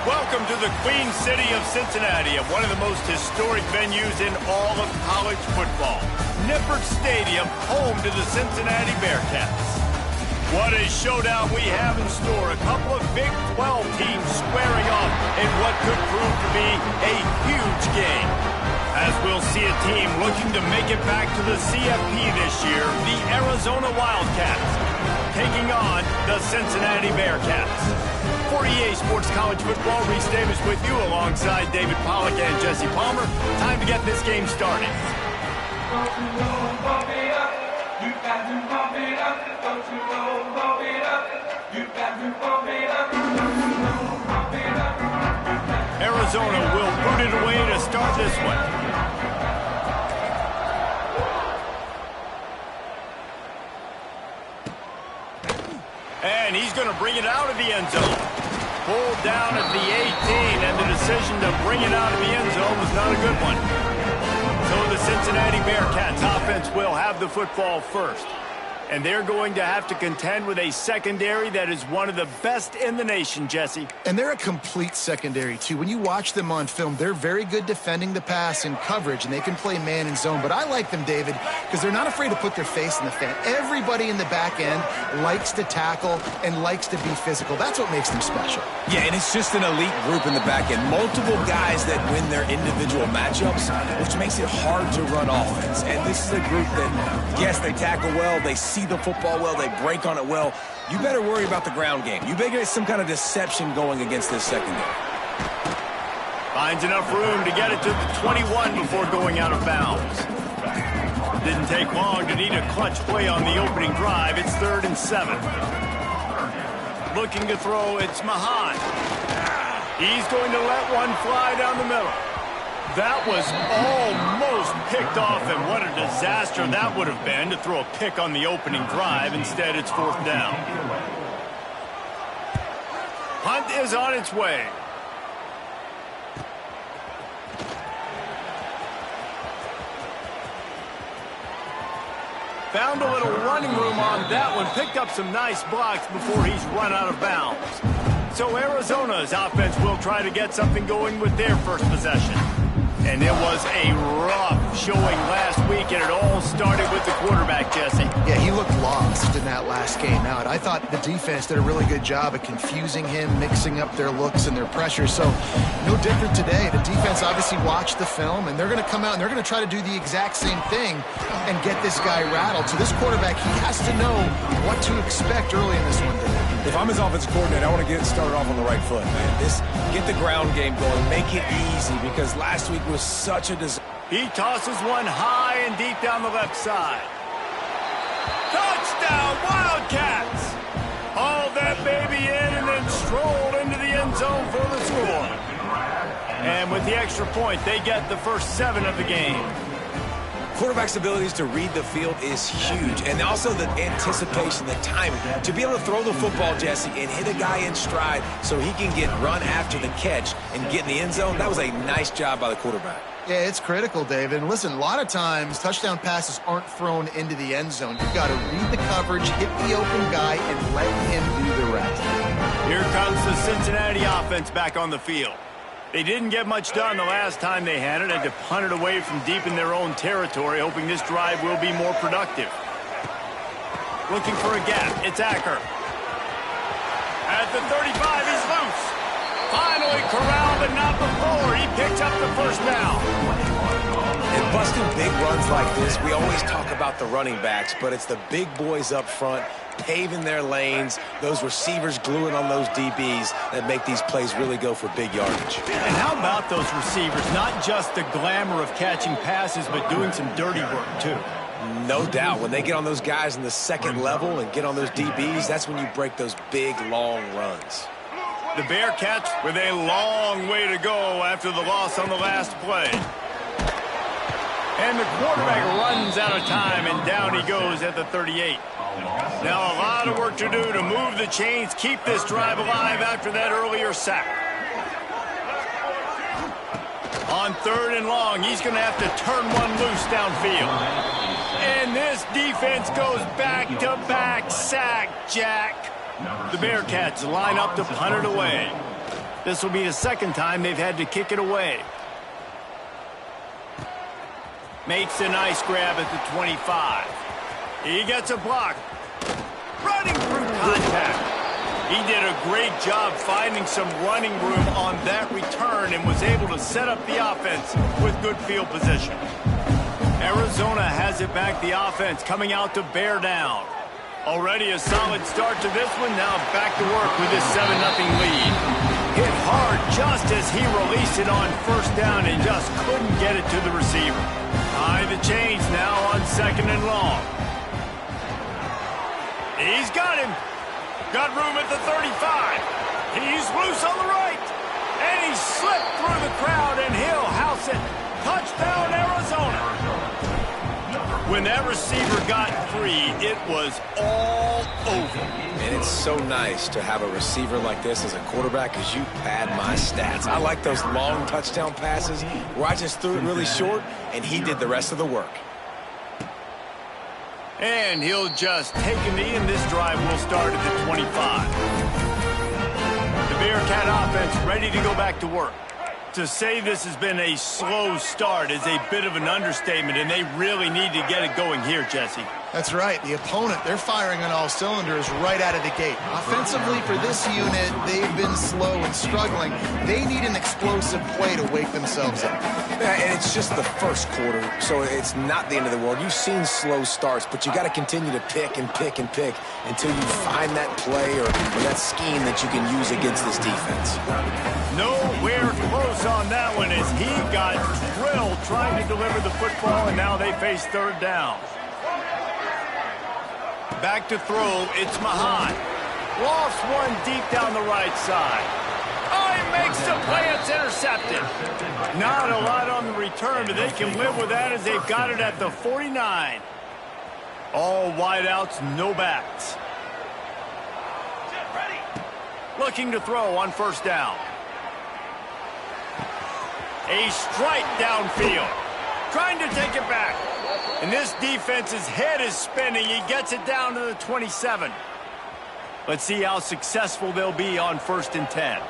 Welcome to the Queen City of Cincinnati, one of the most historic venues in all of college football. Nippert Stadium, home to the Cincinnati Bearcats. What a showdown we have in store. A couple of Big 12 teams squaring off in what could prove to be a huge game. As we'll see a team looking to make it back to the CFP this year, the Arizona Wildcats, taking on the Cincinnati Bearcats. For EA Sports College Football, Reese Davis with you alongside David Pollack and Jesse Palmer. Time to get this game started. Arizona will boot it away to start this one. And he's going to bring it out of the end zone. Pulled down at the 18, and the decision to bring it out of the end zone was not a good one. So the Cincinnati Bearcats offense will have the football first. And they're going to have to contend with a secondary that is one of the best in the nation, Jesse. And they're a complete secondary, too. When you watch them on film, they're very good defending the pass and coverage, and they can play man and zone. But I like them, David, because they're not afraid to put their face in the fan. Everybody in the back end likes to tackle and likes to be physical. That's what makes them special. Yeah, and it's just an elite group in the back end. Multiple guys that win their individual matchups, which makes it hard to run offense. And this is a group that, yes, they tackle well, they see the football well, they break on it well. You better worry about the ground game. You better get some kind of deception going against this secondary. Finds enough room to get it to the 21 before going out of bounds. Didn't take long to need a clutch play on the opening drive. It's 3rd and 7. Looking to throw, it's Mahan. He's going to let one fly down the middle. That was almost picked off, and what a disaster that would have been to throw a pick on the opening drive. Instead, it's 4th down. Hunt is on its way. Found a little running room on that one. Picked up some nice blocks before he's run out of bounds. So Arizona's offense will try to get something going with their first possession. And it was a rough showing last week, and it all started with the quarterback, Jesse. Yeah, he looked lost in that last game out. I thought the defense did a really good job of confusing him, mixing up their looks and their pressure. So no different today. The defense obviously watched the film, and they're going to come out and they're going to try to do the exact same thing and get this guy rattled. So this quarterback, he has to know what to expect early in this one. If I'm his offensive coordinator, I want to get it started off on the right foot, man. Get the ground game going, make it easy, because last week was such a disaster. He tosses one high and deep down the left side. Touchdown, Wildcats! Hauled that baby in and then strolled into the end zone for the score. And with the extra point, they get the first 7 of the game. Quarterback's abilities to read the field is huge, and also the anticipation, the timing. To be able to throw the football, Jesse, and hit a guy in stride so he can get run after the catch and get in the end zone, that was a nice job by the quarterback. Yeah, it's critical, David. And listen, a lot of times touchdown passes aren't thrown into the end zone. You've got to read the coverage, hit the open guy, and let him do the rest. Here comes the Cincinnati offense back on the field. They didn't get much done the last time they had it, and to punt it away from deep in their own territory, hoping this drive will be more productive. Looking for a gap, it's Acker. At the 35, he's loose. Finally corralled, but not before. He picks up the first down. In busting big runs like this, we always talk about the running backs, but it's the big boys up front paving their lanes, those receivers gluing on those DBs that make these plays really go for big yardage. And how about those receivers? Not just the glamour of catching passes, but doing some dirty work, too. No doubt. When they get on those guys in the second level and get on those DBs, that's when you break those big, long runs. The Bearcats with a long way to go after the loss on the last play. And the quarterback runs out of time, and down he goes at the 38. Now a lot of work to do to move the chains, keep this drive alive after that earlier sack. On 3rd and long, he's going to have to turn one loose downfield. And this defense goes back-to-back sack, Jack. The Bearcats line up to punt it away. This will be the second time they've had to kick it away. Makes a nice grab at the 25. He gets a block. Running through contact. He did a great job finding some running room on that return and was able to set up the offense with good field position. Arizona has it back, the offense coming out to bear down. Already a solid start to this one. Now back to work with his 7-0 lead. Hit hard just as he released it on first down and just couldn't get it to the receiver. High the chains now on 2nd and long. He's got him. Got room at the 35. He's loose on the right. And he slipped through the crowd, and he'll house it. Touchdown, Arizona. When that receiver got free, it was all over. And it's so nice to have a receiver like this as a quarterback because you pad my stats. I like those long touchdown passes where I just threw it really short, and he did the rest of the work. And he'll just take a knee, and this drive will start at the 25. The Bearcat offense ready to go back to work. To say this has been a slow start is a bit of an understatement, and they really need to get it going here, Jesse. That's right. The opponent, they're firing on all cylinders right out of the gate. Offensively, for this unit, they've been slow and struggling. They need an explosive play to wake themselves up. Yeah, and it's just the first quarter, so it's not the end of the world. You've seen slow starts, but you got to continue to pick and pick and pick until you find that play or that scheme that you can use against this defense. Nowhere close on that one as he got drilled trying to deliver the football, and now they face 3rd down. Back to throw, it's Mahan. Lost one deep down the right side. Oh, he makes the play, it's intercepted. Not a lot on the return, but they can live with that as they've got it at the 49. All wideouts, no backs. Looking to throw on 1st down. A strike downfield. Trying to take it back. And this defense's head is spinning. He gets it down to the 27. Let's see how successful they'll be on 1st and 10.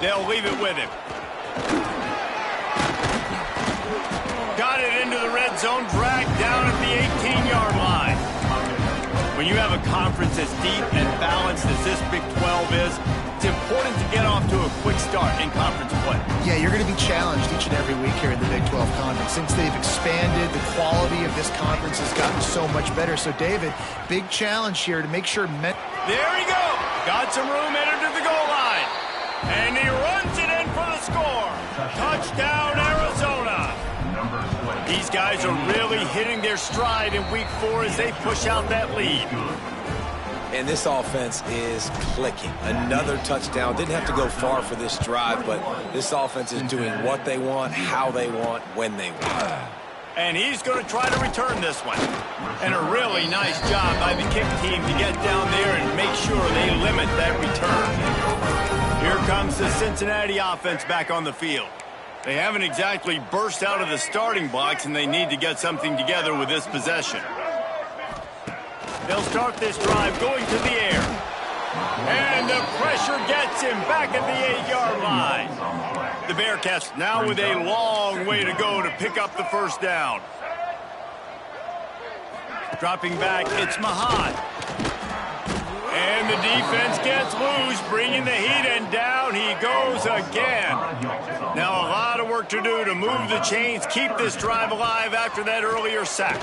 They'll leave it with him. Got it into the red zone, dragged down at the 18-yard line. When you have a conference as deep and balanced as this Big 12 is, it's important to get off to a quick start in conference play. Yeah, you're going to be challenged each and every week here in the Big 12 Conference. Since they've expanded, the quality of this conference has gotten so much better. So, David, big challenge here to make sure... There he goes. Got some room headed to the goal line. And he runs it in for the score. Touchdown, Arizona. These guys are really hitting their stride in Week 4 as they push out that lead. And this offense is clicking. Another touchdown. Didn't have to go far for this drive, but this offense is doing what they want, how they want, when they want. And he's going to try to return this one. And a really nice job by the kick team to get down there and make sure they limit that return. Here comes the Cincinnati offense back on the field. They haven't exactly burst out of the starting blocks, and they need to get something together with this possession. They'll start this drive going to the air. And the pressure gets him back at the 8-yard line. The Bearcats now with a long way to go to pick up the 1st down. Dropping back, it's Mahan. And the defense gets loose, bringing the heat, and down he goes again. Now a lot of work to do to move the chains, keep this drive alive after that earlier sack.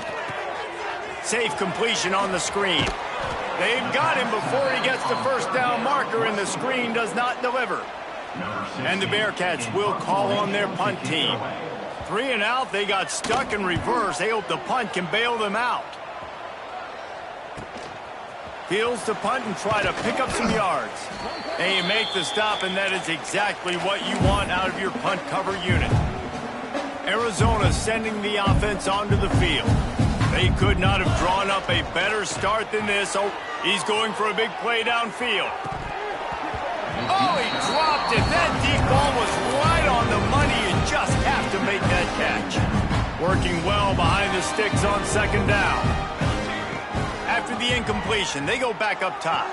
Safe completion on the screen. They've got him before he gets the 1st down marker, and the screen does not deliver. And the Bearcats will call on their punt team. 3 and out, they got stuck in reverse. They hope the punt can bail them out. Fields to punt and try to pick up some yards. And you make the stop, and that is exactly what you want out of your punt cover unit. Arizona sending the offense onto the field. They could not have drawn up a better start than this. Oh, he's going for a big play downfield. Oh, he dropped it. That deep ball was right on the money. You just have to make that catch. Working well behind the sticks on 2nd down. After the incompletion, they go back up top.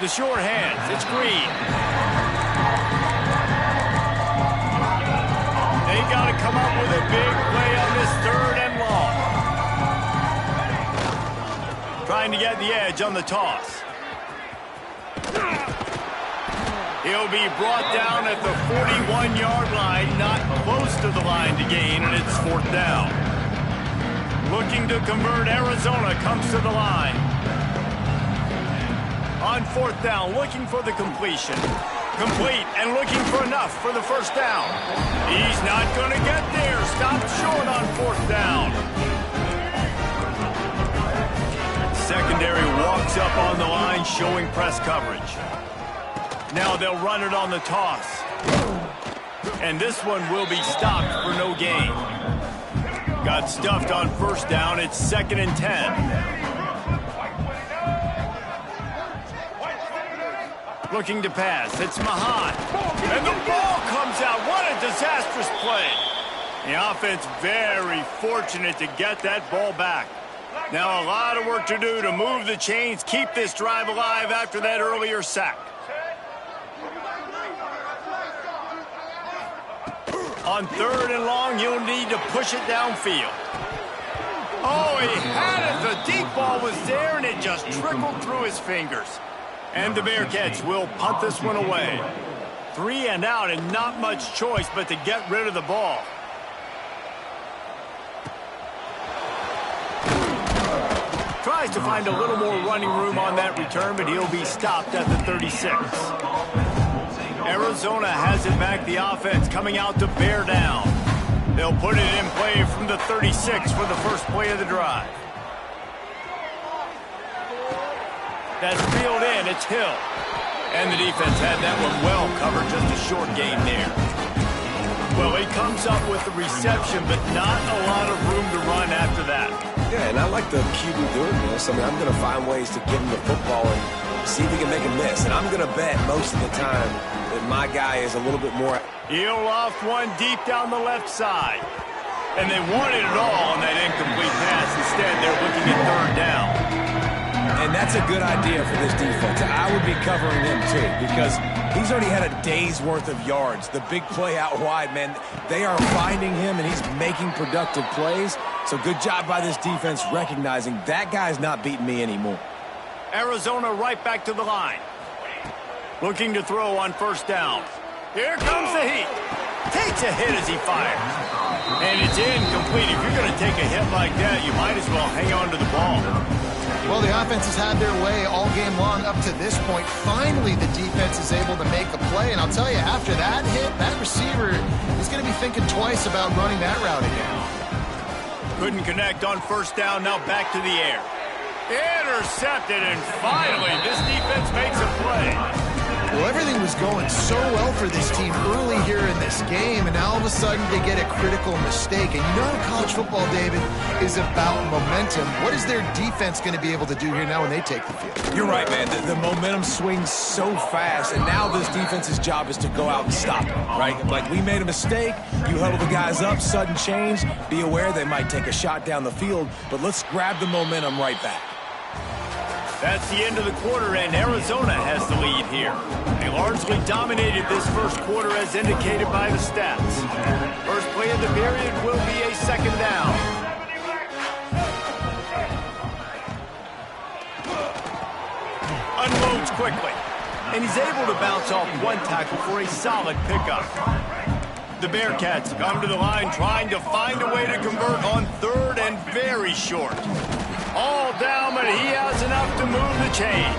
The short hands, it's Green. They got to come up with a big play on this 3rd and long. Trying to get the edge on the toss. He'll be brought down at the 41-yard line, not close to the line to gain, and it's 4th down. Looking to convert, Arizona comes to the line. On 4th down, looking for the completion. Complete and looking for enough for the 1st down. He's not going to get there. Stopped short on 4th down. Secondary walks up on the line, showing press coverage. Now they'll run it on the toss. And this one will be stopped for no gain. Got stuffed on 1st down. It's 2nd and 10. Looking to pass. It's Mahan. And the ball comes out. What a disastrous play. The offense very fortunate to get that ball back. Now a lot of work to do to move the chains, keep this drive alive after that earlier sack. On 3rd and long, you'll need to push it downfield. Oh, he had it. The deep ball was there, and it just trickled through his fingers. And the Bearcats will punt this one away. 3 and out, and not much choice but to get rid of the ball. Tries to find a little more running room on that return, but he'll be stopped at the 36. Arizona has it back, the offense coming out to bear down. They'll put it in play from the 36 for the first play of the drive. That's reeled in, it's Hill. And the defense had that one well covered, just a short gain there. Well, he comes up with the reception, but not a lot of room to run after that. Yeah, and I like the QB doing this. I mean, I'm going to find ways to give him the football and see if he can make a miss. And I'm going to bet most of the time that my guy is a little bit more. He'll loft one deep down the left side. And they wanted it all on that incomplete pass. Instead, they're looking at 3rd down. And that's a good idea for this defense. I would be covering him, too, because he's already had a day's worth of yards. The big play out wide, man, they are finding him, and he's making productive plays. So good job by this defense recognizing that guy's not beating me anymore. Arizona right back to the line. Looking to throw on 1st down. Here comes the heat. Takes a hit as he fires. And it's incomplete. If you're going to take a hit like that, you might as well hang on to the ball. Well, the offense has had their way all game long up to this point. Finally, the defense is able to make a play. And I'll tell you, after that hit, that receiver is going to be thinking twice about running that route again. Couldn't connect on 1st down. Now back to the air. Intercepted, and finally, this defense makes a play. Well, everything was going so well for this team early here in this game, and now all of a sudden they get a critical mistake. And you know how college football, David, is about momentum. What is their defense going to be able to do here now when they take the field? You're right, man. The momentum swings so fast, and now this defense's job is to go out and stop it, right? Like, we made a mistake, you huddle the guys up, sudden change, be aware they might take a shot down the field, but let's grab the momentum right back. That's the end of the quarter, and Arizona has the lead here. They largely dominated this first quarter as indicated by the stats. First play of the period will be a 2nd down. Unloads quickly, and he's able to bounce off one tackle for a solid pickup. The Bearcats come to the line trying to find a way to convert on 3rd and very short. All down, but he has enough to move the chains.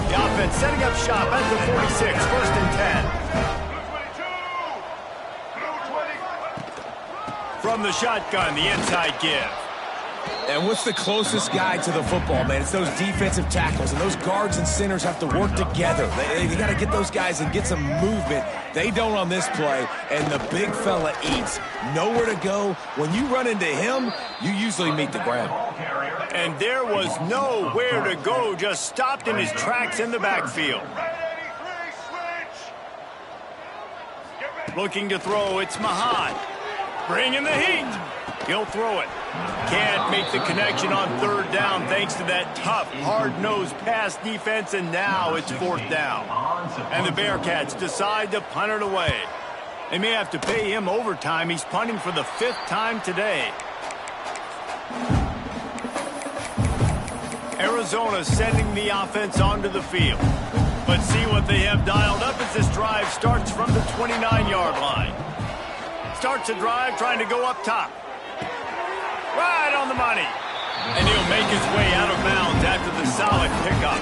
The offense setting up shop at the 46, 1st and 10. From the shotgun, the inside give. And what's the closest guy to the football, man? It's those defensive tackles, and those guards and centers have to work together. They got to get those guys and get some movement. They don't on this play, and the big fella eats. Nowhere to go. When you run into him, you usually meet the ground. And there was nowhere to go, just stopped in his tracks in the backfield. Looking to throw, it's Mahan. Bringing the heat. He'll throw it. Can't make the connection on third down thanks to that tough, hard-nosed pass defense, and now it's fourth down. And the Bearcats decide to punt it away. They may have to pay him overtime. He's punting for the 5th time today. Arizona sending the offense onto the field. But see what they have dialed up as this drive starts from the 29-yard line. Starts a drive trying to go up top. Right on the money. And he'll make his way out of bounds after the solid pickup.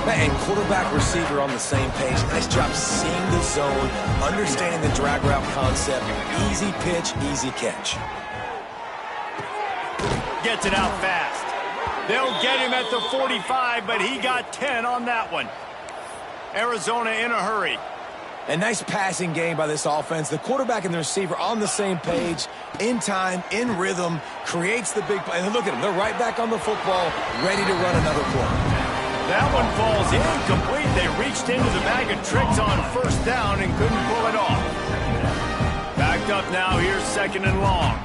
And quarterback receiver on the same page. Nice job seeing the zone, understanding the drag route concept. Easy pitch, easy catch. Gets it out fast. They'll get him at the 45, but he got 10 on that one. Arizona in a hurry. A nice passing game by this offense. The quarterback and the receiver on the same page, in time, in rhythm, creates the big play. And look at them. They're right back on the football, ready to run another play. That one falls incomplete. They reached into the bag of tricks on first down and couldn't pull it off. Backed up now. Here's second and long.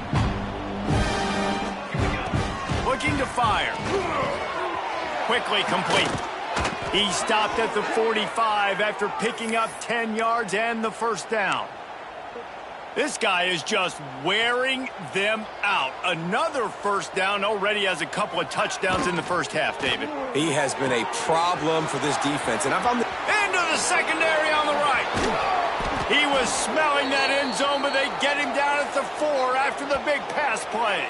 Looking to fire. Quickly complete. He stopped at the 45 after picking up 10 yards and the first down. This guy is just wearing them out. Another first down, already has a couple of touchdowns in the first half, David. He has been a problem for this defense. And Into the secondary on the right. He was smelling that end zone, but they get him down at the 4 after the big pass play.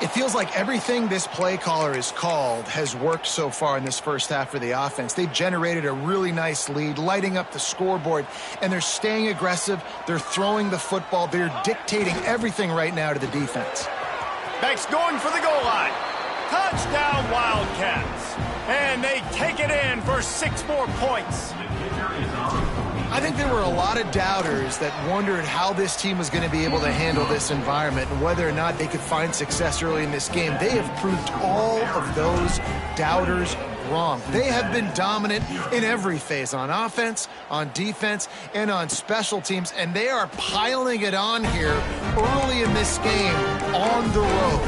It feels like everything this play caller has called has worked so far in this first half for the offense. They've generated a really nice lead, lighting up the scoreboard, and they're staying aggressive. They're throwing the football. They're dictating everything right now to the defense. Beck's going for the goal line. Touchdown, Wildcats. And they take it in for 6 more points. I think there were a lot of doubters that wondered how this team was going to be able to handle this environment and whether or not they could find success early in this game. They have proved all of those doubters wrong. They have been dominant in every phase, on offense, on defense, and on special teams, and they are piling it on here early in this game on the road.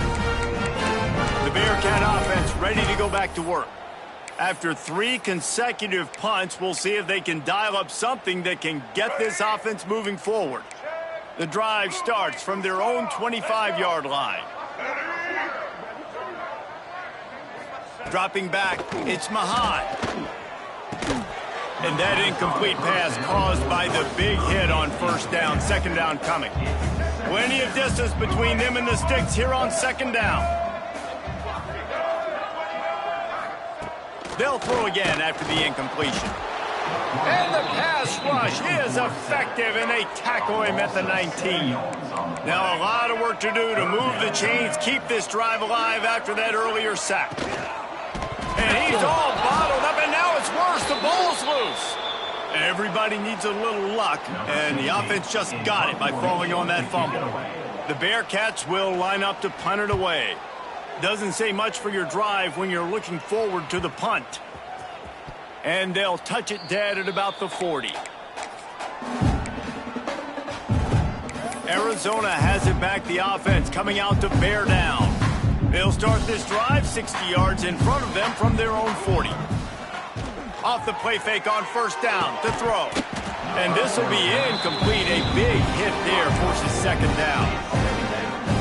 The Bearcat offense ready to go back to work. After 3 consecutive punts, we'll see if they can dial up something that can get this offense moving forward. The drive starts from their own 25-yard line. Dropping back, it's Mahad. And that incomplete pass caused by the big hit on first down, second down coming. Plenty of distance between them and the sticks here on second down. They'll throw again after the incompletion. And the pass rush is effective, and they tackle him at the 19. Now a lot of work to do to move the chains, keep this drive alive after that earlier sack. And he's all bottled up, and now it's worse. The ball's loose. Everybody needs a little luck, and the offense just got it by falling on that fumble. The Bearcats will line up to punt it away. Doesn't say much for your drive when you're looking forward to the punt. And they'll touch it dead at about the 40. Arizona has it back, the offense coming out to bear down. They'll start this drive 60 yards in front of them from their own 40. Off the play fake on first down to throw. And this will be incomplete. A big hit there forces second down.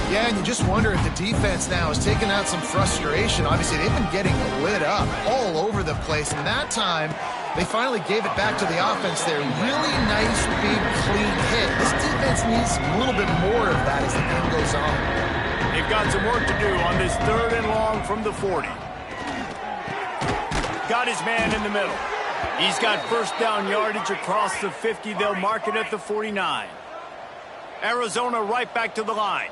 Yeah, and you just wonder if the defense now is taking out some frustration. Obviously, they've been getting lit up all over the place. And that time, they finally gave it back to the offense there. Really nice, big, clean hit. This defense needs a little bit more of that as the game goes on. They've got some work to do on this third and long from the 40. Got his man in the middle. He's got first down yardage across the 50. They'll mark it at the 49. Arizona right back to the line.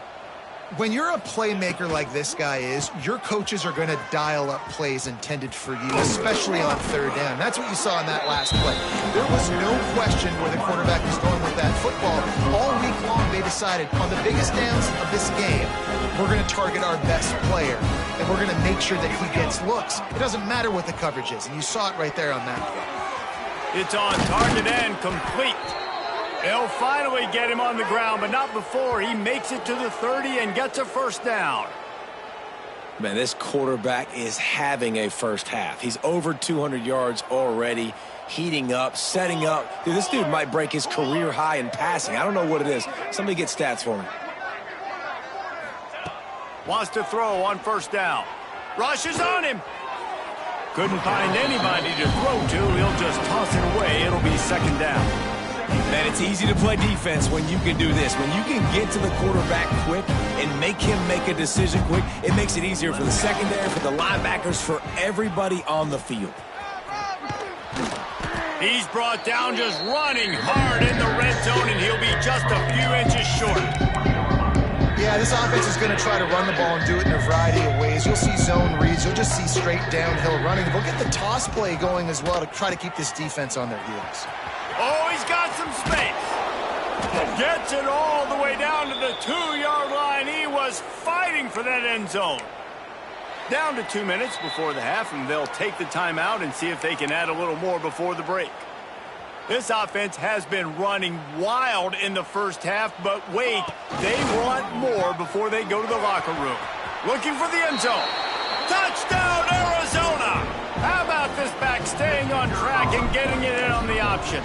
When you're a playmaker like this guy is, your coaches are going to dial up plays intended for you, especially on third down. That's what you saw in that last play. There was no question where the quarterback was going with that football. All week long, they decided on the biggest downs of this game, we're going to target our best player, and we're going to make sure that he gets looks. It doesn't matter what the coverage is, and you saw it right there on that play. It's on target and complete. They'll finally get him on the ground, but not before he makes it to the 30 and gets a first down. Man, this quarterback is having a first half. He's over 200 yards already, heating up, setting up. Dude, this dude might break his career high in passing. I don't know what it is. Somebody get stats for me. Wants to throw on first down. Rushes on him. Couldn't find anybody to throw to. He'll just toss it away. It'll be second down. Man, it's easy to play defense when you can do this. When you can get to the quarterback quick and make him make a decision quick, it makes it easier for the secondary, for the linebackers, for everybody on the field. He's brought down just running hard in the red zone, and he'll be just a few inches short. Yeah, this offense is going to try to run the ball and do it in a variety of ways. You'll see zone reads. You'll just see straight downhill running. They'll get the toss play going as well to try to keep this defense on their heels. Oh, he's got some space. Gets it all the way down to the 2-yard line. He was fighting for that end zone. Down to 2 minutes before the half, and they'll take the timeout and see if they can add a little more before the break. This offense has been running wild in the first half, but wait, they want more before they go to the locker room. Looking for the end zone. Touchdown, Arizona! How about this back staying on track and getting it in on the option?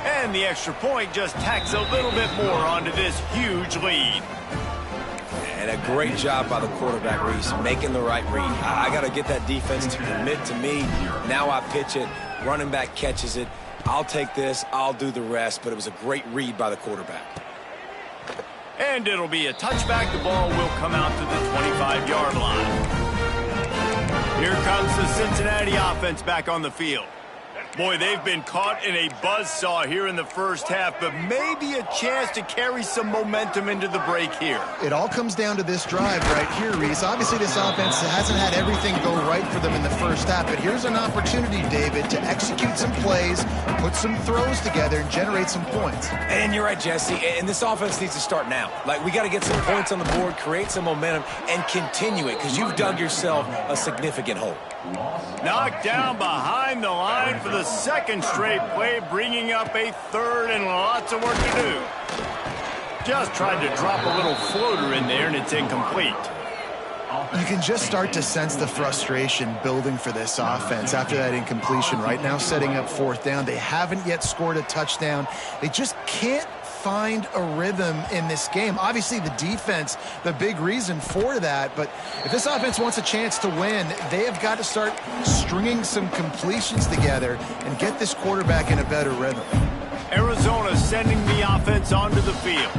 And the extra point just tacks a little bit more onto this huge lead. And a great job by the quarterback, Reese, making the right read. I got to get that defense to commit to me. Now I pitch it. Running back catches it. I'll take this, I'll do the rest, but it was a great read by the quarterback. And it'll be a touchback. The ball will come out to the 25-yard line. Here comes the Cincinnati offense back on the field. Boy, they've been caught in a buzzsaw here in the first half, but maybe a chance to carry some momentum into the break here. It all comes down to this drive right here, Reese. Obviously, this offense hasn't had everything go right for them in the first half, but here's an opportunity, David, to execute some plays, put some throws together, and generate some points. And you're right, Jesse, and this offense needs to start now. Like, we got to get some points on the board, create some momentum, and continue it, because you've dug yourself a significant hole. Knocked down behind the line for the second straight play, bringing up a third and lots of work to do. Just tried to drop a little floater in there, and it's incomplete. You can just start to sense the frustration building for this offense after that incompletion. Right now, setting up fourth down. They haven't yet scored a touchdown. They just can't find a rhythm in this game. Obviously, the defense, the big reason for that, but if this offense wants a chance to win, they have got to start stringing some completions together and get this quarterback in a better rhythm. Arizona sending the offense onto the field.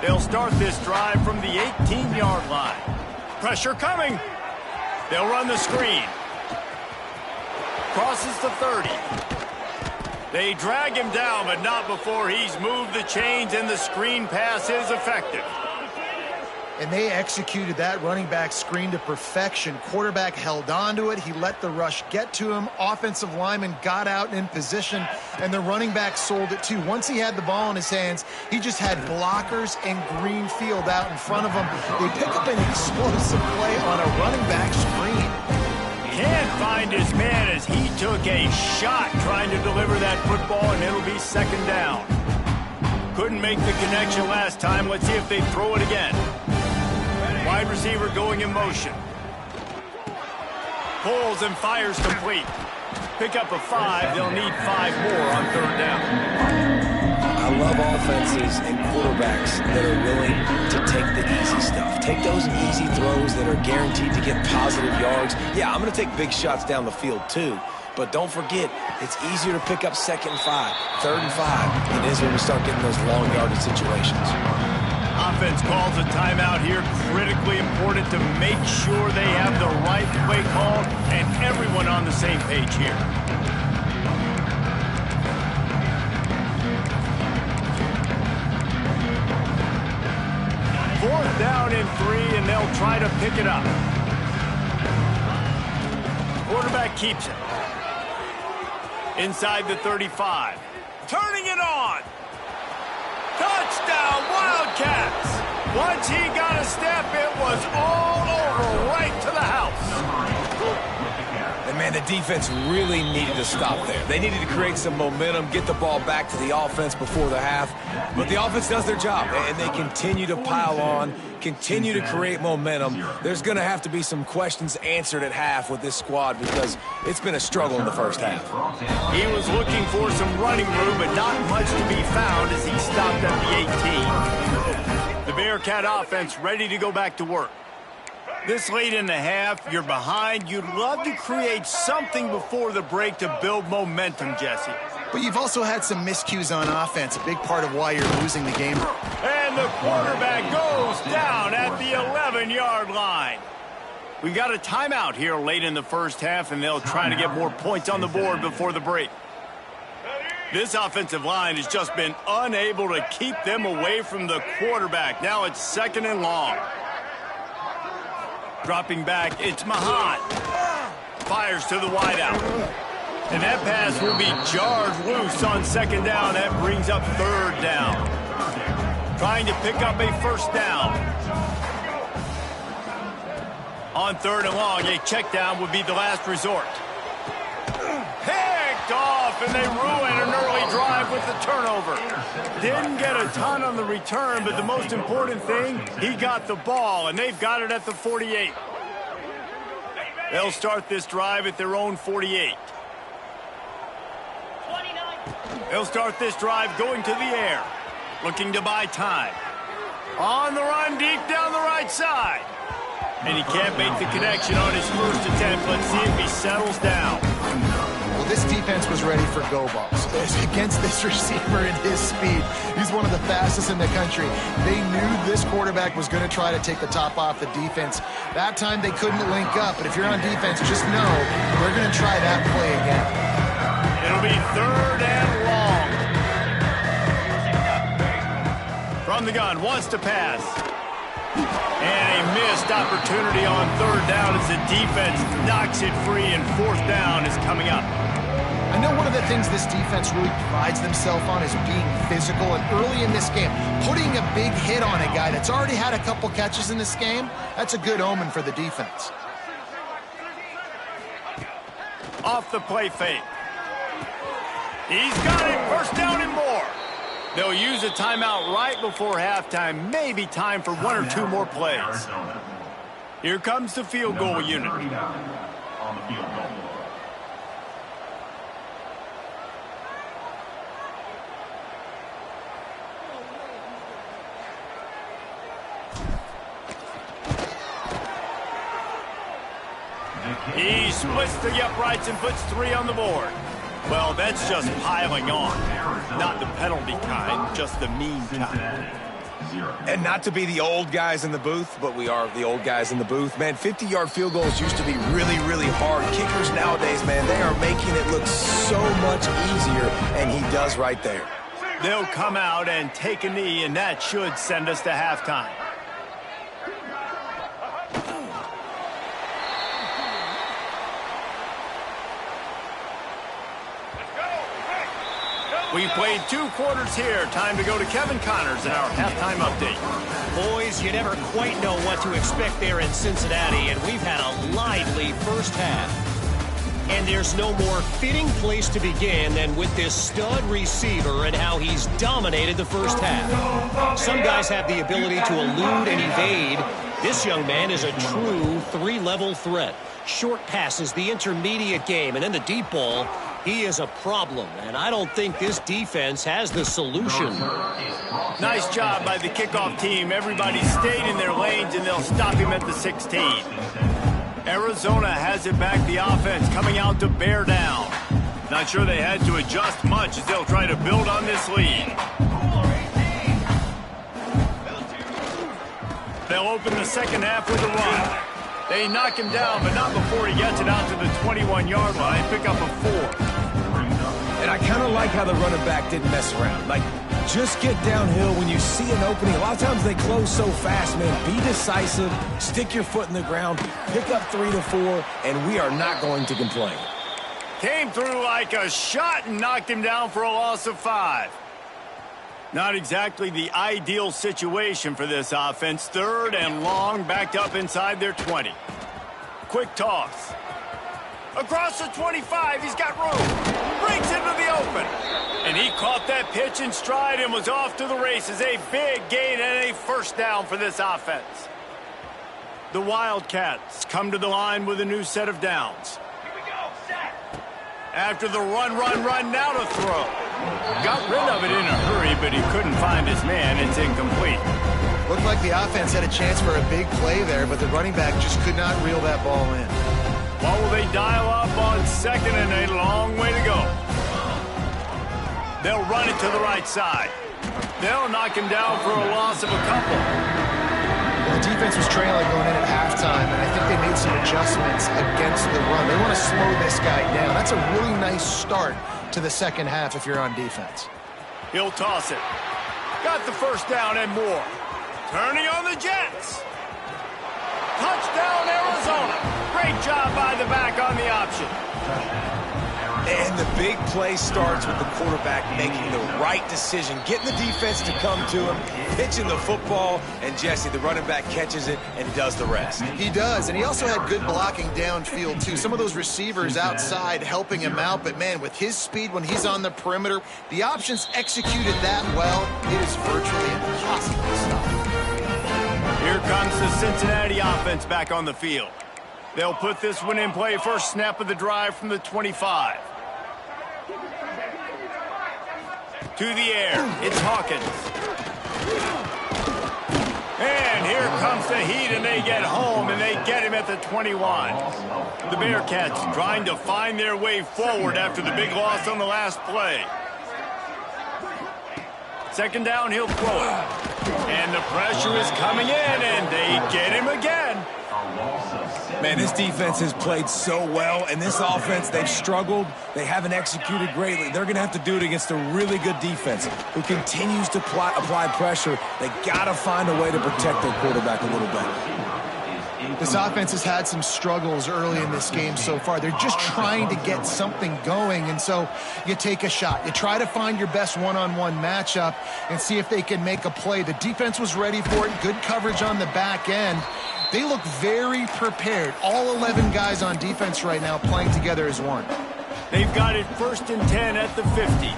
They'll start this drive from the 18-yard line. Pressure coming. They'll run the screen. Crosses the 30. They drag him down, but not before he's moved the chains, and the screen pass is effective. And they executed that running back screen to perfection. Quarterback held on to it. He let the rush get to him. Offensive lineman got out and in position, and the running back sold it too. Once he had the ball in his hands, he just had blockers and green field out in front of him. They pick up an explosive play on a running back screen. Can't find his man as he took a shot trying to deliver that football, and it'll be second down. Couldn't make the connection last time. Let's see if they throw it again. Wide receiver going in motion. Pulls and fires complete. Pick up a 5. They'll need 5 more on third down. I love offenses and quarterbacks that are willing to take the easy stuff. Take those easy throws that are guaranteed to get positive yards. Yeah, I'm going to take big shots down the field too. But don't forget, it's easier to pick up second and 5, third and 5 than it is when we start getting those long yardage situations. Offense calls a timeout here. Critically important to make sure they have the right play call and everyone on the same page here. Fourth down and 3, and they'll try to pick it up. Quarterback keeps it. Inside the 35. Turning it on. Touchdown, Wildcats. Once he got a step, it was all over right to the house. And man, the defense really needed to stop there. They needed to create some momentum, get the ball back to the offense before the half. But the offense does their job, and they continue to pile on, continue to create momentum. There's going to have to be some questions answered at half with this squad because it's been a struggle in the first half. He was looking for some running room, but not much to be found as he stopped at the 18. The Bearcat offense ready to go back to work. This late in the half, you're behind. You'd love to create something before the break to build momentum, Jesse. But you've also had some miscues on offense, a big part of why you're losing the game. And the quarterback goes down at the 11-yard line. We've got a timeout here late in the first half, and they'll try to get more points on the board before the break. This offensive line has just been unable to keep them away from the quarterback. Now it's 2nd and long. Dropping back, it's Mahan. Fires to the wideout. And that pass will be jarred loose on 2nd down. That brings up 3rd down. Trying to pick up a 1st down. On 3rd and long, a check down would be the last resort. Picked off, and they ruin an early drive with the turnover. Didn't get a ton on the return, but the most important thing, he got the ball, and they've got it at the 48. They'll start this drive at their own 48. They'll start this drive going to the air, looking to buy time. On the run, deep down the right side. And he can't make the connection on his first attempt. Let's see if he settles down. Well, this defense was ready for go balls. Against this receiver and his speed, he's one of the fastest in the country. They knew this quarterback was going to try to take the top off the defense. That time they couldn't link up, but if you're on defense, just know they're going to try that play again. It'll be 3rd and long. From the gun, wants to pass. And a missed opportunity on 3rd down as the defense knocks it free, and 4th down is coming up. I know one of the things this defense really prides themselves on is being physical, and early in this game, putting a big hit on a guy that's already had a couple catches in this game, that's a good omen for the defense. Off the play fake. He's got it, 1st down and more. They'll use a timeout right before halftime, maybe time for 1 or 2 more plays. Here comes the field goal unit. He splits the uprights and puts 3 on the board. Well, that's just piling on. Not the penalty kind, just the mean kind. And not to be the old guys in the booth, but we are the old guys in the booth. Man, 50-yard field goals used to be really, really hard. Kickers nowadays, man, they are making it look so much easier, and he does right there. They'll come out and take a knee, and that should send us to halftime. We've played 2 quarters here. Time to go to Kevin Connors in our halftime update. Boys, you never quite know what to expect there in Cincinnati, and we've had a lively first half. And there's no more fitting place to begin than with this stud receiver and how he's dominated the first half. Some guys have the ability to elude and evade. This young man is a true 3-level threat. Short passes, the intermediate game, and then the deep ball. He is a problem, and I don't think this defense has the solution. Nice job by the kickoff team. Everybody stayed in their lanes, and they'll stop him at the 16. Arizona has it back, the offense coming out to bear down. Not sure they had to adjust much as they'll try to build on this lead. They'll open the second half with a run. They knock him down, but not before he gets it out to the 21-yard line. Pick up a 4. And I kind of like how the running back didn't mess around. Like, just get downhill when you see an opening. A lot of times they close so fast, man. Be decisive, stick your foot in the ground, pick up 3 to 4, and we are not going to complain. Came through like a shot and knocked him down for a loss of 5. Not exactly the ideal situation for this offense. 3rd and long, backed up inside their 20. Quick toss. Across the 25, he's got room. Breaks into the open. And he caught that pitch in stride and was off to the races. A big gain and a first down for this offense. The Wildcats come to the line with a new set of downs. Here we go, set. After the run, now to throw. Got rid of it in a hurry, but he couldn't find his man. It's incomplete. Looked like the offense had a chance for a big play there, but the running back just could not reel that ball in. What will they dial up on second and a long way to go? They'll run it to the right side. They'll knock him down for a loss of a couple. Well, the defense was trailing going in at halftime, and I think they made some adjustments against the run. They want to slow this guy down. That's a really nice start to the second half if you're on defense. He'll toss it. Got the first down and more. Turning on the Jets. Touchdown, Arizona. Great job by the back on the option. And the big play starts with the quarterback making the right decision, getting the defense to come to him, pitching the football, and Jesse, the running back, catches it and does the rest. He does, and he also had good blocking downfield, too. Some of those receivers outside helping him out, but, man, with his speed when he's on the perimeter, the options executed that well, it is virtually impossible to stop. Here comes the Cincinnati offense back on the field. They'll put this one in play first snap of the drive from the 25. To the air, it's Hawkins. And here comes the heat, and they get home, and they get him at the 21. The Bearcats trying to find their way forward after the big loss on the last play. Second down, he'll throw it. And the pressure is coming in, and they get him again. Man, this defense has played so well, and this offense, they've struggled. They haven't executed greatly. They're going to have to do it against a really good defense who continues to apply pressure. They got to find a way to protect their quarterback a little bit. This offense has had some struggles early in this game so far. They're just trying to get something going, and so you take a shot. You try to find your best one-on-one matchup and see if they can make a play. The defense was ready for it. Good coverage on the back end. They look very prepared. All 11 guys on defense right now playing together as one. They've got it 1st and 10 at the 50.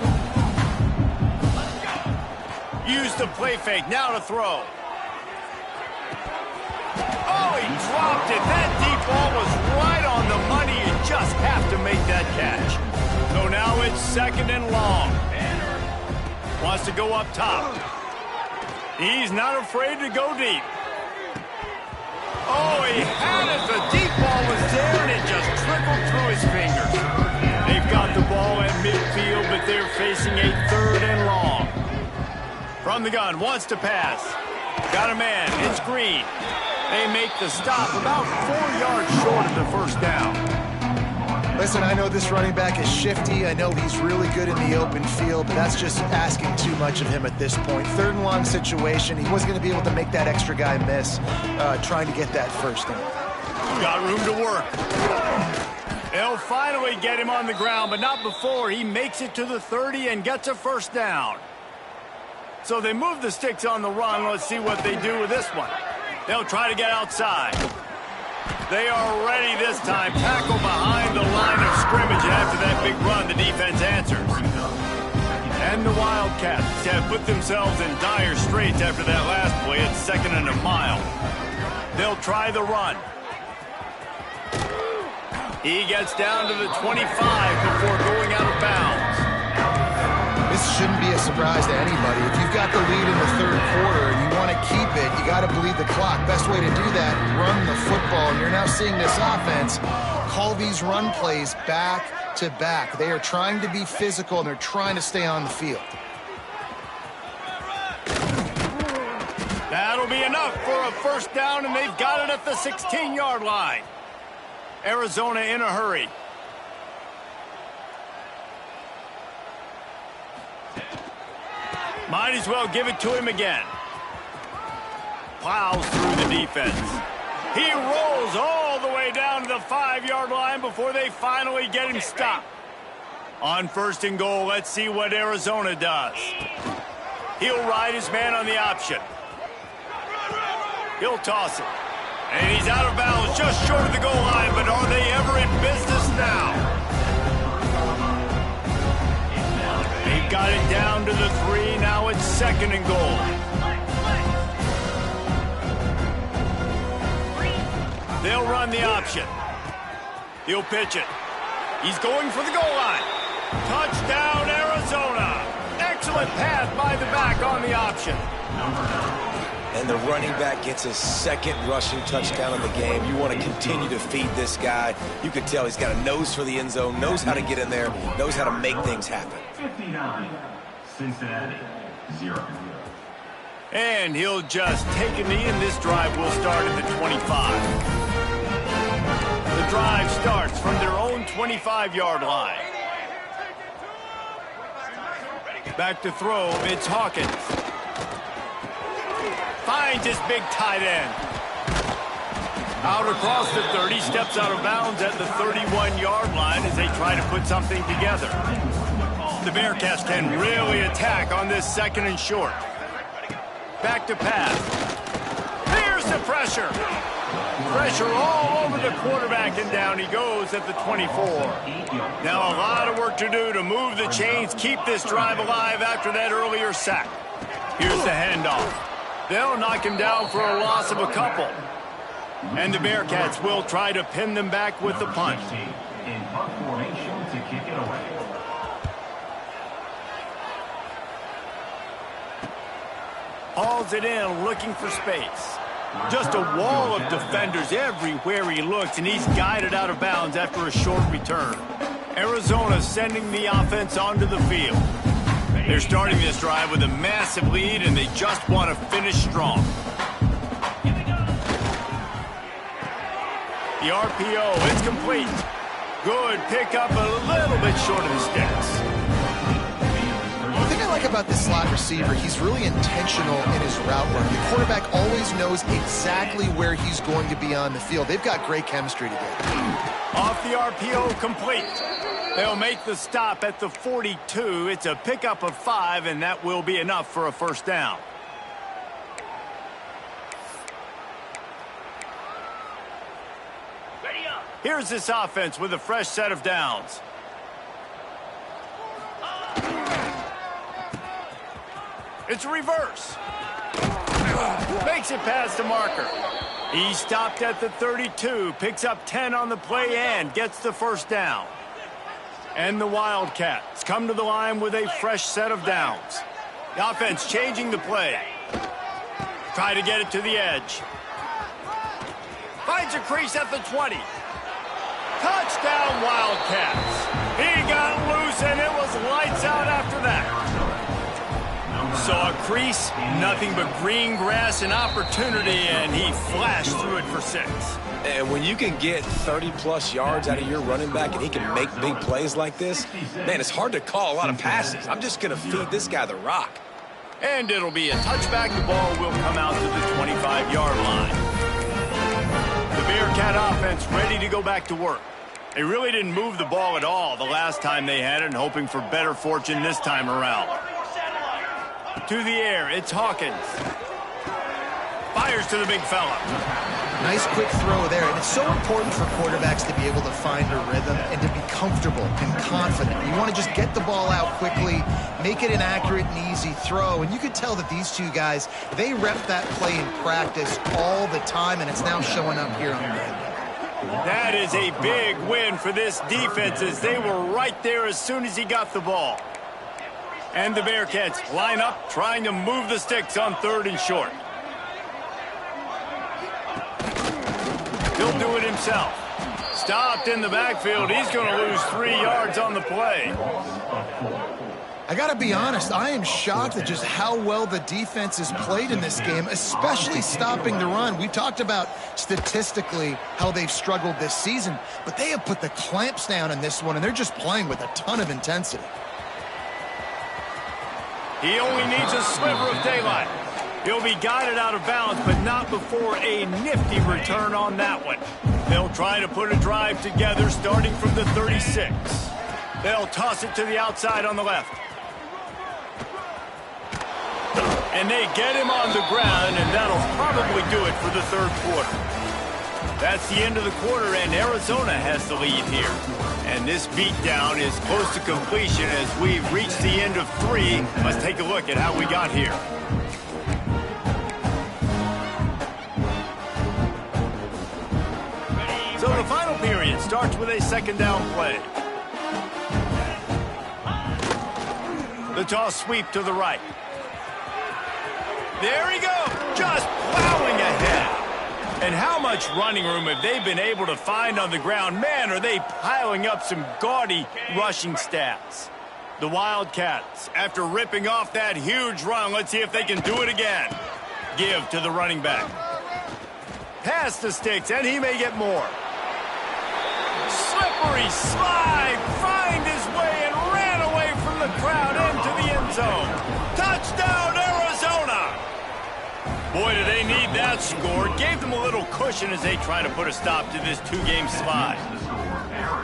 Use the play fake. Now to throw. Oh, he dropped it. That deep ball was right on the money. You just have to make that catch. So now it's 2nd and long. Wants to go up top. He's not afraid to go deep. Oh, he had it. The deep ball was there, and it just trickled through his fingers. They've got the ball at midfield, but they're facing a 3rd and long. From the gun, wants to pass. Got a man. It's Green. They make the stop about 4 yards short of the first down. Listen, I know this running back is shifty. I know he's really good in the open field, but that's just asking too much of him at this point. 3rd and long situation. He wasn't going to be able to make that extra guy miss trying to get that first down. Got room to work. They'll finally get him on the ground, but not before he makes it to the 30 and gets a first down. So they move the sticks on the run. Let's see what they do with this one. They'll try to get outside. They are ready this time. Tackle behind the line of scrimmage, and after that big run, the defense answers. And the Wildcats have put themselves in dire straits after that last play. It's 2nd and a mile. They'll try the run. He gets down to the 25 before going out of bounds. This shouldn't be a surprise to anybody. If you've got the lead in the 3rd quarter and you want to keep it, you got to bleed the clock. Best way to do that, run the football. And you're now seeing this offense call these run plays back to back. They are trying to be physical, and they're trying to stay on the field. That'll be enough for a first down, and they've got it at the 16-yard line. Arizona in a hurry. Might as well give it to him again. Plows through the defense. He rolls all the way down to the 5-yard line before they finally get him stopped. On 1st and goal, let's see what Arizona does. He'll ride his man on the option. He'll toss it. And he's out of bounds just short of the goal line, but are they ever in business now? second and goal. They'll run the option. He'll pitch it. He's going for the goal line. Touchdown, Arizona. Excellent pass by the back on the option. And the running back gets his second rushing touchdown in the game. You want to continue to feed this guy. You can tell he's got a nose for the end zone, knows how to get in there, knows how to make things happen. 59, Cincinnati, 0. And he'll just take a knee, and this drive will start at the 25. The drive starts from their own 25-yard line. Back to throw, it's Hawkins. Finds his big tight end. Out across the 30, steps out of bounds at the 31-yard line as they try to put something together. The Bearcats can really attack on this second and short. Back to pass. Here's the pressure. Pressure all over the quarterback, and down he goes at the 24. Now a lot of work to do to move the chains, keep this drive alive after that earlier sack. Here's the handoff. They'll knock him down for a loss of a couple. And the Bearcats will try to pin them back with the punt. In punt formation to kick it away. Hauls it in, looking for space. Just a wall of defenders everywhere he looks, and he's guided out of bounds after a short return. Arizona sending the offense onto the field. They're starting this drive with a massive lead, and they just want to finish strong. The RPO, it's complete. Good pickup, a little bit short of the sticks. The thing I like about this slot receiver, he's really intentional in his route run. The quarterback always knows exactly where he's going to be on the field. They've got great chemistry together. Off the RPO, complete. They'll make the stop at the 42. It's a pickup of 5, and that will be enough for a first down. Here's this offense with a fresh set of downs. It's a reverse. Makes it past the marker. He stopped at the 32, picks up 10 on the play and gets the first down. And the Wildcats come to the line with a fresh set of downs. The offense changing the play. Try to get it to the edge. Finds a crease at the 20. Touchdown, Wildcats. He got loose, and it was lights out after that. Saw a crease, nothing but green grass and opportunity, and he flashed through it for 6. And when you can get 30-plus yards out of your running back and he can make big plays like this, man, it's hard to call a lot of passes. I'm just going to feed this guy the rock. And it'll be a touchback. The ball will come out to the 25-yard line. The Bearcat offense ready to go back to work. They really didn't move the ball at all the last time they had it, and hoping for better fortune this time around. To the air, it's Hawkins. Fires to the big fella. Nice quick throw there, and it's so important for quarterbacks to be able to find a rhythm and to be comfortable and confident. You want to just get the ball out quickly, make it an accurate and easy throw, and you could tell that these two guys, they rep that play in practice all the time, and it's now showing up here on the end. That is a big win for this defense, as they were right there as soon as he got the ball. And the Bearcats line up, trying to move the sticks on 3rd and short. He'll do it himself. Stopped in the backfield. He's going to lose 3 yards on the play. I got to be honest, I am shocked at just how well the defense has played in this game, especially stopping the run. We talked about statistically how they've struggled this season, but they have put the clamps down in this one, and they're just playing with a ton of intensity. He only needs a sliver of daylight. He'll be guided out of bounds, but not before a nifty return on that one. They'll try to put a drive together starting from the 36. They'll toss it to the outside on the left. And they get him on the ground, and that'll probably do it for the 3rd quarter. That's the end of the quarter, and Arizona has the lead here. And this beatdown is close to completion as we've reached the end of 3. Let's take a look at how we got here. So the final period starts with a second down play. The toss sweep to the right. There he goes, just plowing ahead. And how much running room have they been able to find on the ground? Man, are they piling up some gaudy rushing stats. The Wildcats, after ripping off that huge run, let's see if they can do it again. Give to the running back. Pass the sticks, and he may get more. Slippery slide, find his way and ran away from the crowd into the end zone. Touchdown, Arizona! Boy, do they need that score. Gave them a little cushion as they try to put a stop to this 2-game slide.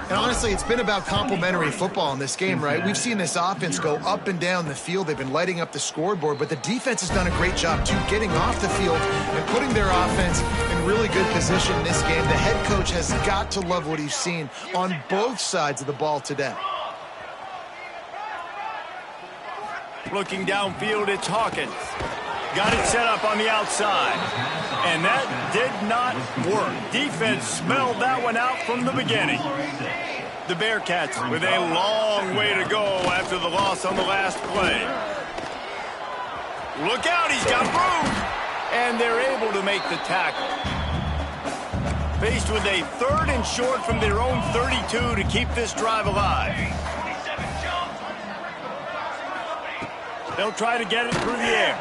And honestly, it's been about complementary football in this game, right? We've seen this offense go up and down the field. They've been lighting up the scoreboard, but the defense has done a great job, too, getting off the field and putting their offense in really good position in this game. The head coach has got to love what he's seen on both sides of the ball today. Looking downfield, it's Hawkins. Got it set up on the outside. And that did not work. Defense smelled that one out from the beginning. The Bearcats with a long way to go after the loss on the last play. Look out, he's got room. And they're able to make the tackle. Faced with a 3rd and short from their own 32 to keep this drive alive. They'll try to get it through the air.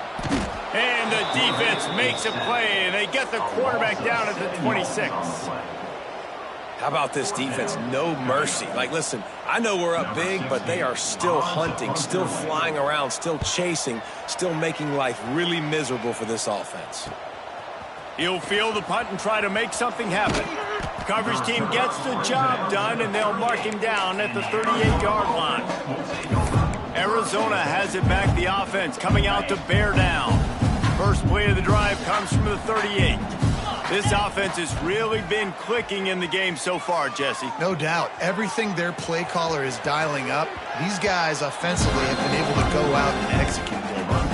And the defense makes a play, and they get the quarterback down at the 26. How about this defense? No mercy. Like, listen, I know we're up big, but they are still hunting, still flying around, still chasing, still making life really miserable for this offense. He'll field the punt and try to make something happen. Coverage team gets the job done, and they'll mark him down at the 38-yard line. Arizona has it back, the offense coming out to bear down. First play of the drive comes from the 38. This offense has really been clicking in the game so far, Jesse. No doubt. Everything their play caller is dialing up, these guys offensively have been able to go out and execute.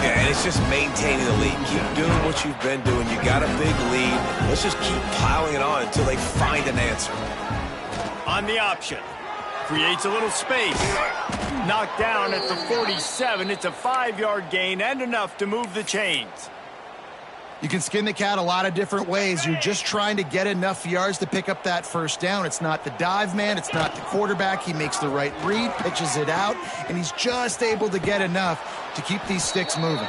Yeah, and it's just maintaining the lead. Keep doing what you've been doing. You got a big lead. Let's just keep piling it on until they find an answer. On the option. Creates a little space. Knocked down at the 47. It's a 5-yard gain and enough to move the chains. You can skin the cat a lot of different ways. You're just trying to get enough yards to pick up that first down. It's not the dive man. It's not the quarterback. He makes the right read, pitches it out, and he's just able to get enough to keep these sticks moving.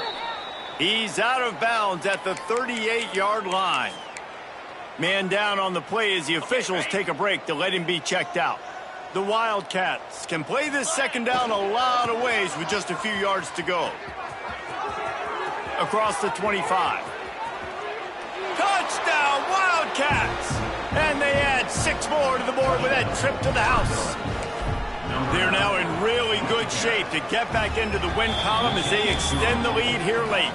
He's out of bounds at the 38-yard line. Man down on the play as the officials take a break to let him be checked out. The Wildcats can play this second down a lot of ways with just a few yards to go. Across the 25. Touchdown, Wildcats! And they add 6 more to the board with that trip to the house. They're now in really good shape to get back into the win column as they extend the lead here late.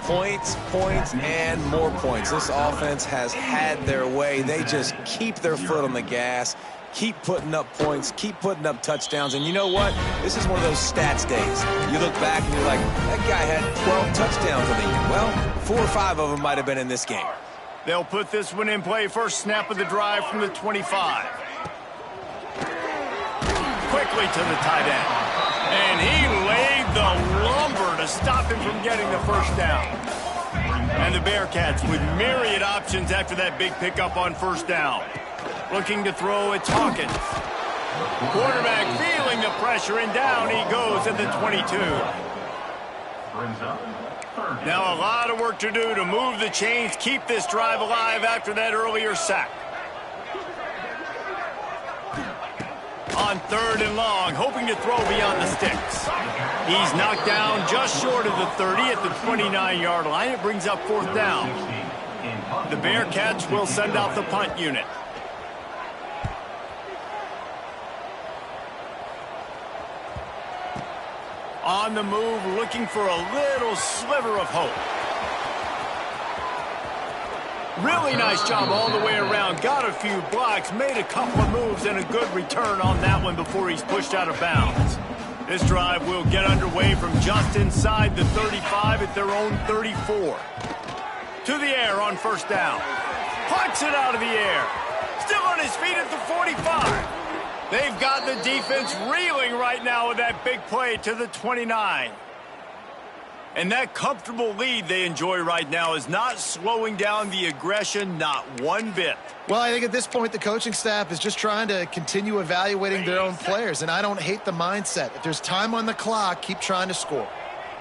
Points, points, and more points. This offense has had their way. They just keep their foot on the gas, keep putting up points, keep putting up touchdowns. And you know what? This is one of those stats days. You look back and you're like, that guy had 12 touchdowns in the year. Well, 4 or 5 of them might have been in this game. They'll put this one in play. First snap of the drive from the 25. Quickly to the tight end. And he laid the lumber to stop him from getting the first down. And the Bearcats with myriad options after that big pickup on first down. Looking to throw, it's Hawkins. Quarterback feeling the pressure, and down he goes at the 22. Now a lot of work to do to move the chains, keep this drive alive after that earlier sack. On 3rd and long, hoping to throw beyond the sticks. He's knocked down just short of the 30 at the 29-yard line. It brings up 4th down. The Bearcats will send out the punt unit. On the move, looking for a little sliver of hope. Really nice job all the way around. Got a few blocks, made a couple of moves, and a good return on that one before he's pushed out of bounds. This drive will get underway from just inside the 35 at their own 34. To the air on first down. Punts it out of the air. Still on his feet at the 45. They've got the defense reeling right now with that big play to the 29. And that comfortable lead they enjoy right now is not slowing down the aggression, not one bit. Well, I think at this point the coaching staff is just trying to continue evaluating their own players, and I don't hate the mindset. If there's time on the clock, keep trying to score.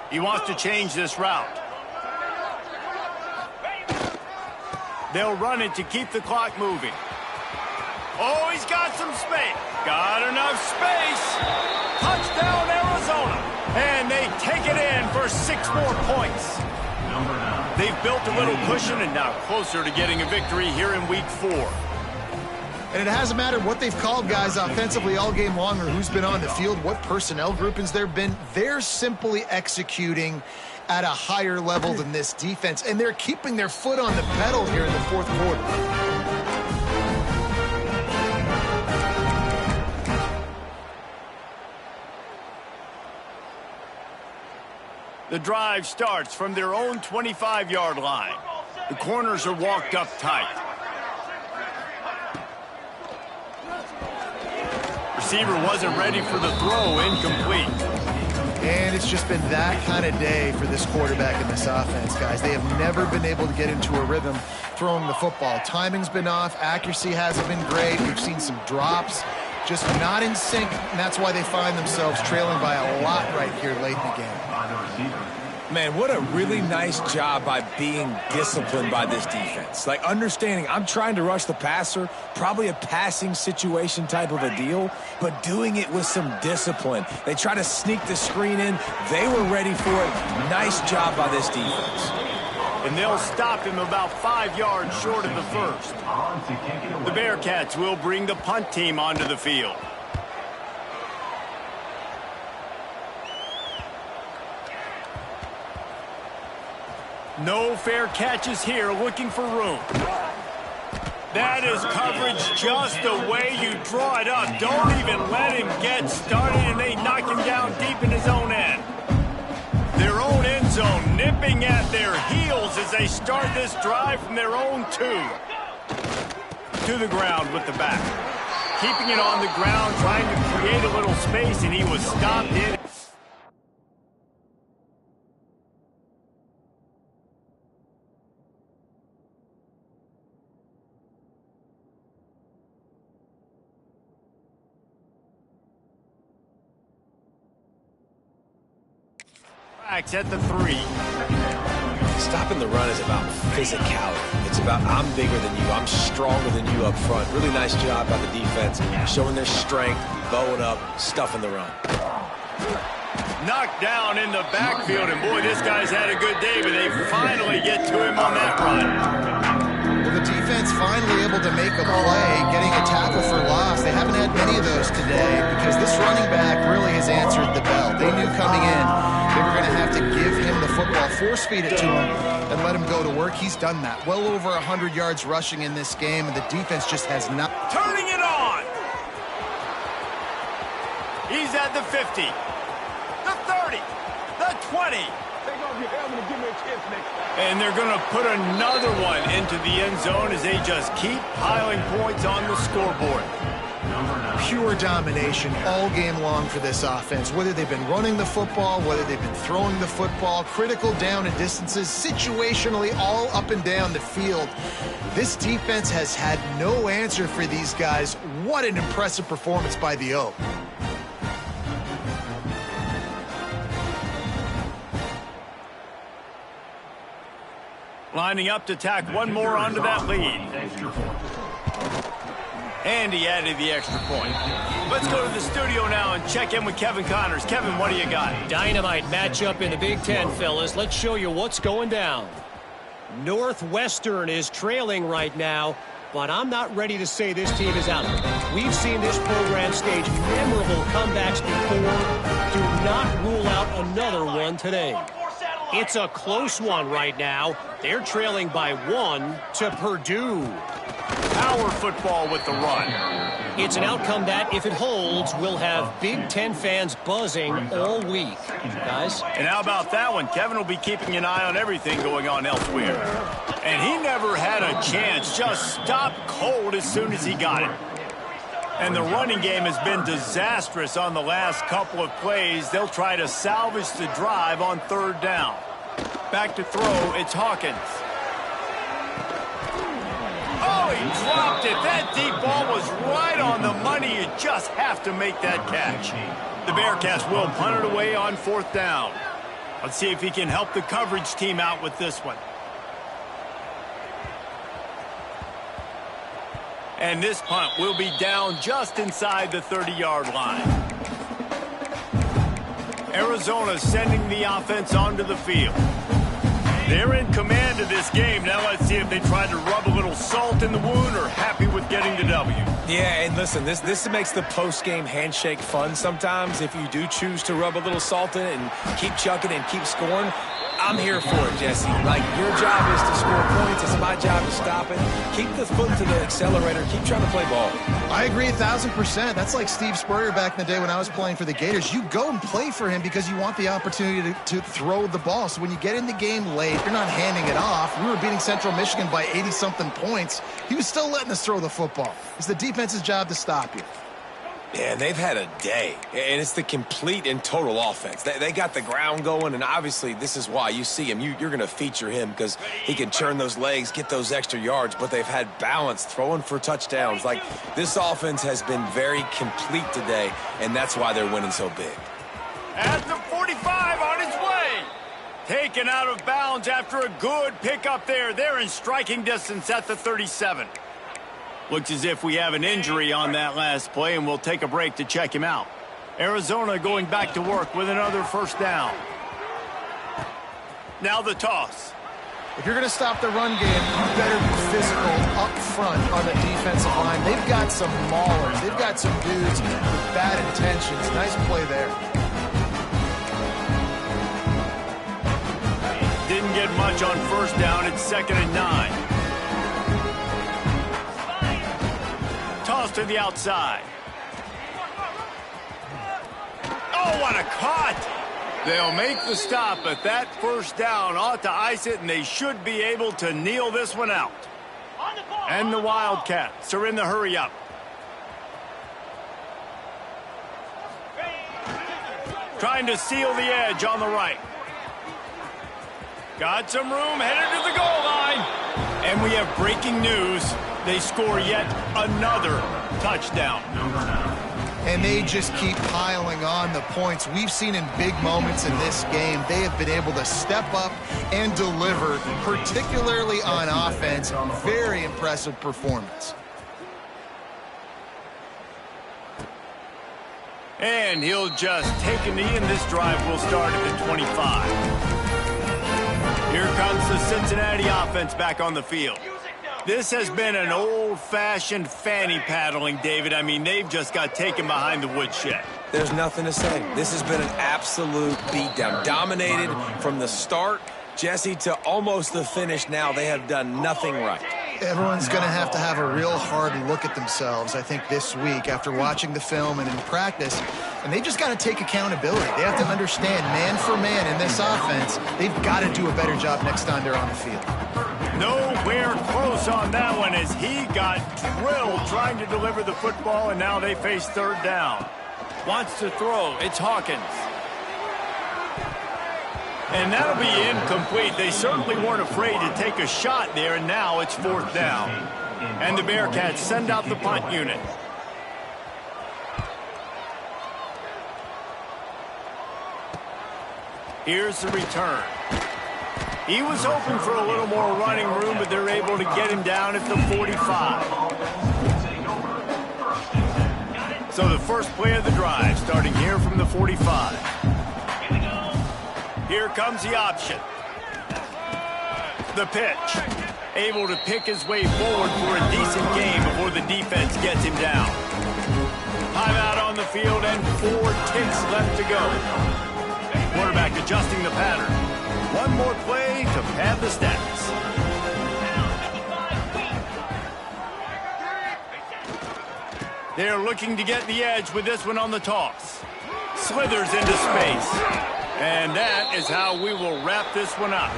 He wants to change this route. They'll run it to keep the clock moving. Oh, he's got some space. Got enough space. Touchdown, Arizona. And they take it in for 6 more points. They've built a little cushion and now closer to getting a victory here in week 4. And it hasn't mattered what they've called guys offensively all game long or who's been on the field, what personnel groupings there have been. They're simply executing at a higher level than this defense, and they're keeping their foot on the pedal here in the 4th quarter. The drive starts from their own 25-yard line. The corners are walked up tight. Receiver wasn't ready for the throw, incomplete. And it's just been that kind of day for this quarterback in this offense, guys. They have never been able to get into a rhythm throwing the football. Timing's been off. Accuracy hasn't been great. We've seen some drops. Just not in sync, and that's why they find themselves trailing by a lot right here late in the game. Man, what a really nice job by being disciplined by this defense. Like, understanding I'm trying to rush the passer, probably a passing situation type of a deal, but doing it with some discipline. They try to sneak the screen in. They were ready for it. Nice job by this defense. And they'll stop him about 5 yards short of the first. The Bearcats will bring the punt team onto the field. No fair catches here, looking for room. That is coverage just the way you draw it up. Don't even let him get started, and they knock him down deep in his own end. Their own end zone nipping at their heels as they start this drive from their own 2. To the ground with the back. Keeping it on the ground, trying to create a little space, and he was stopped in. At the 3. Stopping the run is about physicality. It's about I'm bigger than you, I'm stronger than you up front. Really nice job by the defense, showing their strength, bowing up, stuffing the run. Knocked down in the backfield, and boy, this guy's had a good day, but they finally get to him on that run. Well, the defense finally able to make a play, getting a tackle for loss. They haven't had many of those today because this running back really has answered the bell. They knew coming in they were going to have to give him the football, force feed it to him, and let him go to work. He's done that. Well over 100 yards rushing in this game, and the defense just has not. Turning it on. He's at the 50, the 30, the 20. And they're going to put another one into the end zone as they just keep piling points on the scoreboard. Pure domination all game long for this offense. Whether they've been running the football, whether they've been throwing the football, critical down and distances, situationally all up and down the field. This defense has had no answer for these guys. What an impressive performance by the O. Lining up to tack one more onto that lead. And he added the extra point. Let's go to the studio now and check in with Kevin Connors. Kevin, what do you got? Dynamite matchup in the Big Ten, fellas. Let's show you what's going down. Northwestern is trailing right now, but I'm not ready to say this team is out of it. We've seen this program stage memorable comebacks before. Do not rule out another one today. It's a close one right now. They're trailing by 1 to Purdue. Power football with the run. It's an outcome that, if it holds, will have Big Ten fans buzzing all week. Guys? And how about that one? Kevin will be keeping an eye on everything going on elsewhere. And he never had a chance. Just stopped cold as soon as he got it. And the running game has been disastrous on the last couple of plays. They'll try to salvage the drive on 3rd down. Back to throw, it's Hawkins. Oh, he dropped it. That deep ball was right on the money. You just have to make that catch. The Bearcats will punt it away on 4th down. Let's see if he can help the coverage team out with this one. And this punt will be down just inside the 30-yard line. Arizona sending the offense onto the field. They're in command of this game. Now let's see if they try to rub a little salt in the wound or happy with getting the W. Yeah, and listen, this makes the post-game handshake fun sometimes. If you do choose to rub a little salt in it and keep chucking and keep scoring, I'm here for it, Jesse. Like, your job is to score points. It's my job to stop it. Keep the foot to the accelerator. Keep trying to play ball. I agree 1,000%. That's like Steve Spurrier back in the day when I was playing for the Gators. You go and play for him because you want the opportunity to throw the ball. So when you get in the game late, you're not handing it off. We were beating Central Michigan by 80-something points. He was still letting us throw the football. It's the defense's job to stop you. Yeah, they've had a day, and it's the complete and total offense. They got the ground going, and obviously this is why you see him. You're going to feature him because he can churn those legs, get those extra yards, but they've had balance, throwing for touchdowns. Like, this offense has been very complete today, and that's why they're winning so big. At the 45 on his way. Taken out of bounds after a good pickup there. They're in striking distance at the 37. Looks as if we have an injury on that last play, and we'll take a break to check him out. Arizona going back to work with another 1st down. Now the toss. If you're going to stop the run game, you better be physical up front on the defensive line. They've got some maulers. They've got some dudes with bad intentions. Nice play there. Didn't get much on 1st down. It's 2nd and 9. Toss to the outside. Oh, what a cut! They'll make the stop, but that 1st down ought to ice it, and they should be able to kneel this one out. And the Wildcats are in the hurry-up. Trying to seal the edge on the right. Got some room, headed to the goal line. And we have breaking news. They score yet another touchdown. And they just keep piling on the points. We've seen in big moments in this game, they have been able to step up and deliver, particularly on offense. Very impressive performance. And he'll just take a knee, and this drive will start at the 25. Here comes the Cincinnati offense back on the field. This has been an old-fashioned fanny paddling, David. I mean, they've just got taken behind the woodshed. There's nothing to say. This has been an absolute beatdown. Dominated from the start, Jesse, to almost the finish now. They have done nothing right. Everyone's going to have a real hard look at themselves, I think, this week after watching the film and in practice. And they've just got to take accountability. They have to understand, man for man in this offense, they've got to do a better job next time they're on the field. Nowhere close on that one as he got drilled trying to deliver the football, and now they face 3rd down. Wants to throw. It's Hawkins. And that'll be incomplete. They certainly weren't afraid to take a shot there, and now it's 4th down. And the Bearcats send out the punt unit. Here's the return. He was hoping for a little more running room, but they're able to get him down at the 45. So the first play of the drive, starting here from the 45. Here comes the option. The pitch. Able to pick his way forward for a decent game before the defense gets him down. Timeout on the field and 4 ticks left to go. Quarterback adjusting the pattern. One more play to pad the stats. They're looking to get the edge with this one on the toss. Slithers into space. And that is how we will wrap this one up.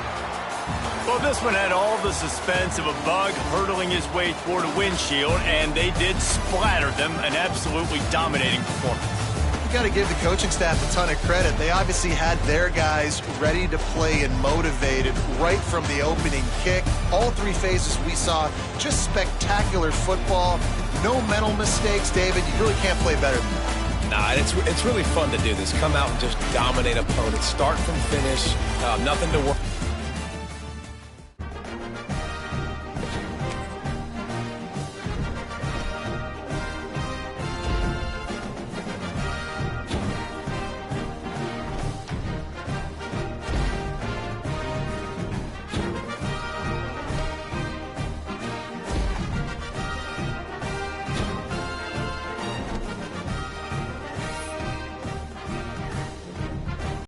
Well, this one had all the suspense of a bug hurtling his way toward a windshield, and they did splatter them, an absolutely dominating performance. You got to give the coaching staff a ton of credit. They obviously had their guys ready to play and motivated right from the opening kick. All three phases we saw just spectacular football. No mental mistakes, David. You really can't play better than that. Nah, it's really fun to do this. Come out and just dominate opponents, start from finish, nothing to worry.